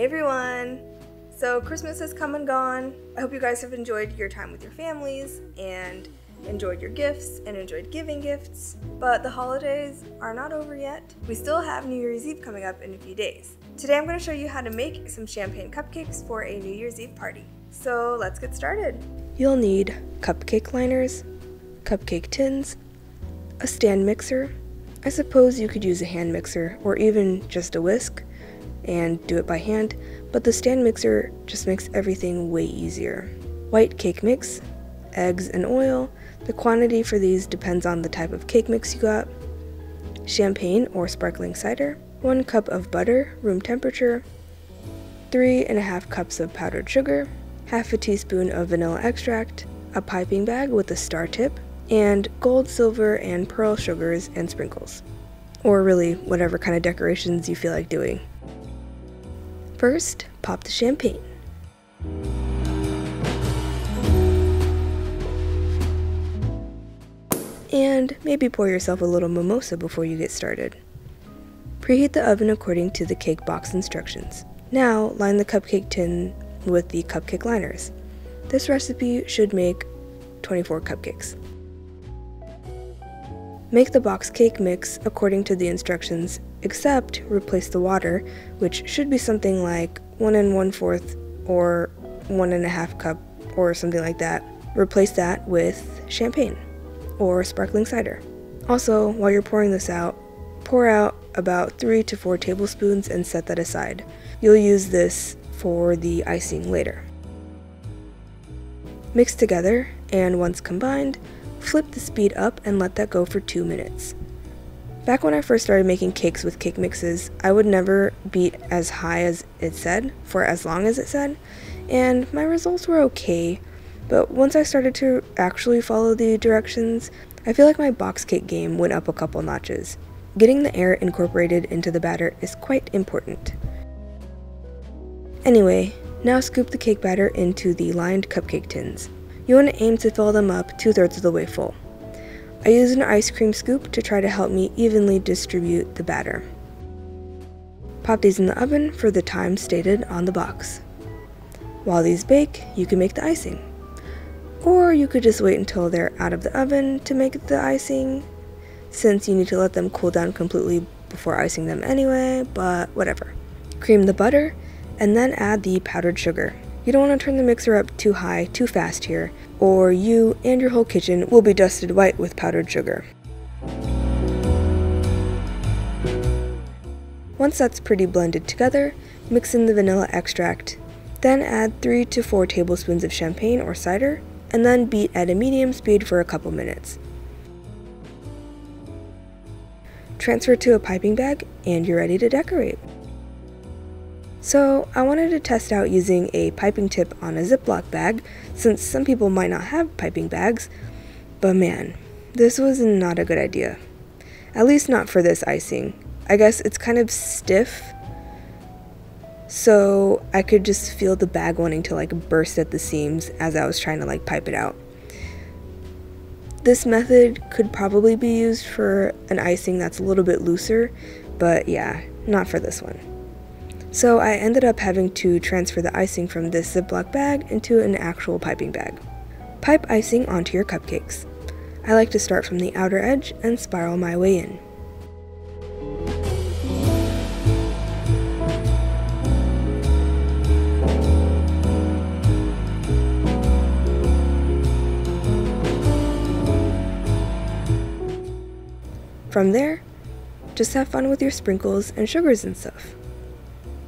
Hey everyone! So Christmas has come and gone. I hope you guys have enjoyed your time with your families and enjoyed your gifts and enjoyed giving gifts. But the holidays are not over yet. We still have New Year's Eve coming up in a few days. Today I'm going to show you how to make some champagne cupcakes for a New Year's Eve party. So let's get started. You'll need cupcake liners, cupcake tins, a stand mixer. I suppose you could use a hand mixer or even just a whisk and do it by hand, but the stand mixer just makes everything way easier. White cake mix, eggs and oil. The quantity for these depends on the type of cake mix you got. Champagne or sparkling cider, 1 cup of butter, room temperature, 3½ cups of powdered sugar, half a teaspoon of vanilla extract, a piping bag with a star tip, and gold, silver, and pearl sugars and sprinkles. Or really, whatever kind of decorations you feel like doing. First, pop the champagne. And maybe pour yourself a little mimosa before you get started. Preheat the oven according to the cake box instructions. Now, line the cupcake tin with the cupcake liners. This recipe should make 24 cupcakes. Make the box cake mix according to the instructions, except replace the water, which should be something like 1 1/4 or 1½ cup or something like that. Replace that with champagne or sparkling cider. Also, while you're pouring this out, pour out about 3 to 4 tablespoons and set that aside. You'll use this for the icing later. Mix together, and once combined, flip the speed up and let that go for 2 minutes. Back when I first started making cakes with cake mixes, I would never beat as high as it said for as long as it said, and my results were okay, but once I started to actually follow the directions, I feel like my box cake game went up a couple notches. Getting the air incorporated into the batter is quite important. Anyway, now scoop the cake batter into the lined cupcake tins. You want to aim to fill them up 2/3 of the way full. I use an ice cream scoop to try to help me evenly distribute the batter. Pop these in the oven for the time stated on the box. While these bake, you can make the icing. Or you could just wait until they're out of the oven to make the icing, since you need to let them cool down completely before icing them anyway, but whatever. Cream the butter, and then add the powdered sugar. You don't want to turn the mixer up too high too fast here, or you and your whole kitchen will be dusted white with powdered sugar. Once that's pretty blended together, mix in the vanilla extract, then add 3 to 4 tablespoons of champagne or cider, and then beat at a medium speed for a couple minutes. Transfer to a piping bag, and you're ready to decorate. So I wanted to test out using a piping tip on a Ziploc bag, since some people might not have piping bags, but man, this was not a good idea. At least not for this icing. I guess it's kind of stiff, so I could just feel the bag wanting to burst at the seams as I was trying to pipe it out. This method could probably be used for an icing that's a little bit looser, but yeah, not for this one. So I ended up having to transfer the icing from this Ziploc bag into an actual piping bag. Pipe icing onto your cupcakes. I like to start from the outer edge and spiral my way in. From there, just have fun with your sprinkles and sugars and stuff.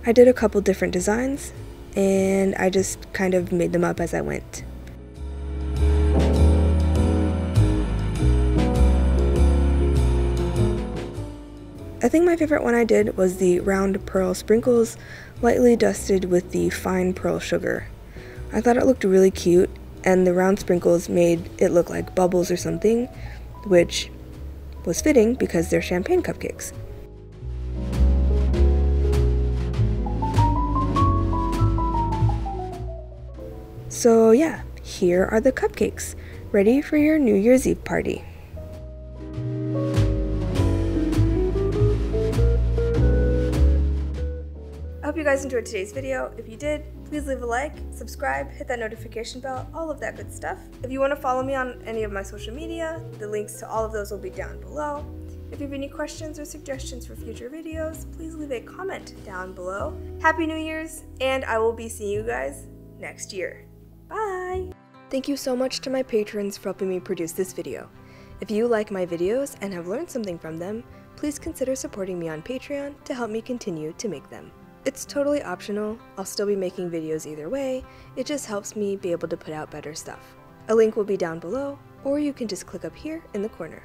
I did a couple different designs, and I just kind of made them up as I went. I think my favorite one I did was the round pearl sprinkles, lightly dusted with the fine pearl sugar. I thought it looked really cute, and the round sprinkles made it look like bubbles or something, which was fitting because they're champagne cupcakes. So yeah, here are the cupcakes, ready for your New Year's Eve party. hope you guys enjoyed today's video. If you did, please leave a like, subscribe, hit that notification bell, all of that good stuff. If you want to follow me on any of my social media, the links to all of those will be down below. If you have any questions or suggestions for future videos, please leave a comment down below. Happy New Year's, and I will be seeing you guys next year. Bye! Thank you so much to my patrons for helping me produce this video. If you like my videos and have learned something from them, please consider supporting me on Patreon to help me continue to make them. It's totally optional. I'll still be making videos either way. It just helps me be able to put out better stuff. A link will be down below, or you can just click up here in the corner.